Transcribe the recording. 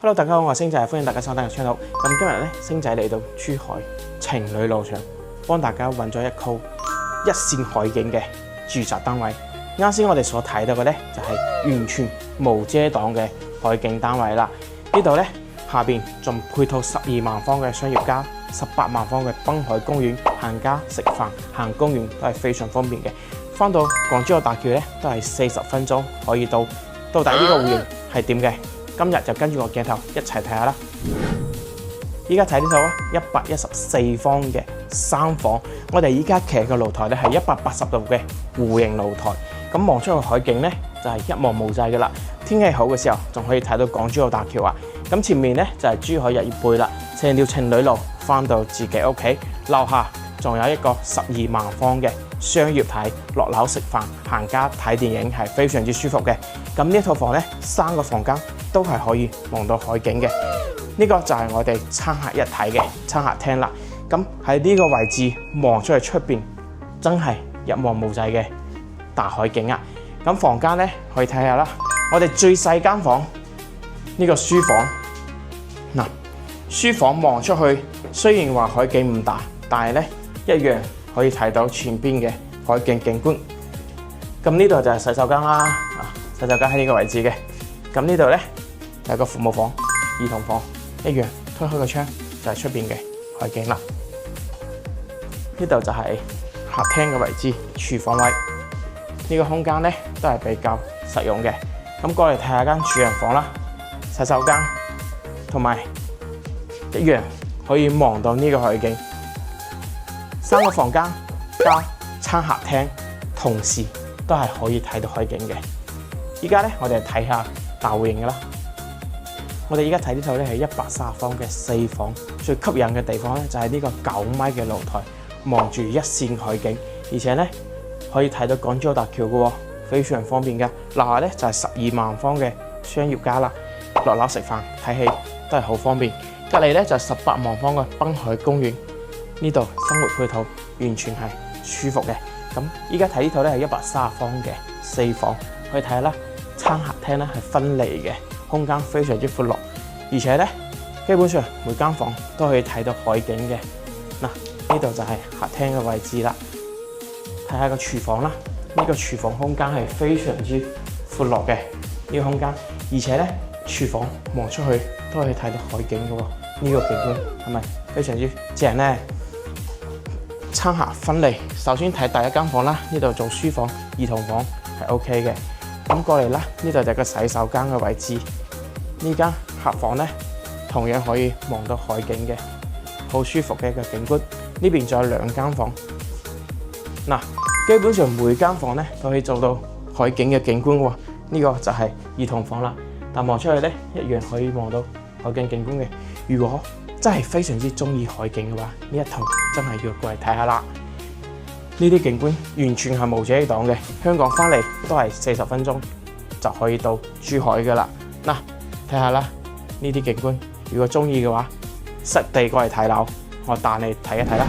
Hello， 大家好，我係星仔，歡迎大家收睇我 channel。咁今日咧，星仔嚟到珠海情侶路上，幫大家揾咗一區一線海景嘅住宅單位。啱先我哋所睇到嘅咧，就係完全無遮擋嘅海景單位啦。呢度咧下邊仲配套12萬方嘅商業街、18萬方嘅濱海公園，行街、食飯、行公園都係非常方便嘅。翻到港珠澳大橋咧，都係40分鐘可以到。到底呢個戶型係點嘅？今日就跟住個鏡頭一齊睇下啦。依家睇呢套啊，114方嘅3房，我哋依家企嘅露台咧係180度嘅弧形露台，咁望出去海景咧就係一望無際嘅啦。天氣好嘅時候仲可以睇到港珠澳大橋啊。咁前面咧就係珠海日月貝啦，成條情侶路翻到自己屋企，樓下仲有一個12萬方嘅商業體，落樓食飯、行街、睇電影係非常之舒服嘅。咁呢套房咧3個房間都係可以望到海景嘅。呢個就係我哋餐客一體嘅餐客廳啦。咁喺呢個位置望出去出邊，真係一望無際嘅大海景啊！咁房間咧可以睇下啦。我哋最細間房呢個書房，嗱，書房望出去雖然話海景唔大，但係咧一樣可以睇到前邊嘅海景景觀。咁呢度就係洗手間啦，洗手間喺呢個位置嘅。咁呢度咧有個父母房、兒童房，一樣推開個窗就係出邊嘅海景啦。呢度就係客廳嘅位置，廚房位。呢個空間咧都係比較實用嘅。咁過嚟睇下間主人房啦，洗手間同埋一樣可以望到呢個海景。3個房間加餐客廳，同時都係可以睇到海景嘅。依家咧，我哋睇下大戶型嘅啦。我哋依家睇呢套咧係130方嘅4房，最吸引嘅地方咧就係呢個9米嘅露台，望住一線海景，而且咧可以睇到港珠澳大橋嘅喎，非常方便嘅。樓下咧就係12萬方嘅商業街啦，落樓食飯睇戲都係好方便。隔離咧就係18萬方嘅濱海公園，呢度生活配套完全係舒服嘅。咁依家睇呢套咧係130方嘅4房，可以睇下啦。餐客廳咧係分離嘅，空間非常之闊落，而且咧基本上每間房都可以睇到海景嘅。嗱，呢度就係客廳嘅位置啦。睇下個廚房啦，呢個廚房空間係非常之闊落嘅呢個空間，而且咧廚房望出去都可以睇到海景嘅喎。呢個景觀係咪非常之正咧？餐客分離，首先睇第一間房啦，呢度做書房、兒童房係 OK 嘅。咁過嚟啦，呢度就係個洗手間嘅位置。呢間客房咧，同樣可以望到海景嘅，好舒服嘅一個景觀。呢邊仲有2間房，嗱，基本上每間房咧都可以做到海景嘅景觀喎。呢個就係兒童房啦，但望出去咧一樣可以望到海景景觀嘅。如果真係非常之中意海景嘅話，呢一套真係要過嚟睇下啦。呢啲景觀完全係無遮擋嘅，香港翻嚟都係40分鐘就可以到珠海噶啦。嗱，睇下啦，呢啲景觀，如果中意嘅話，實地過嚟睇樓，我帶你睇一睇啦。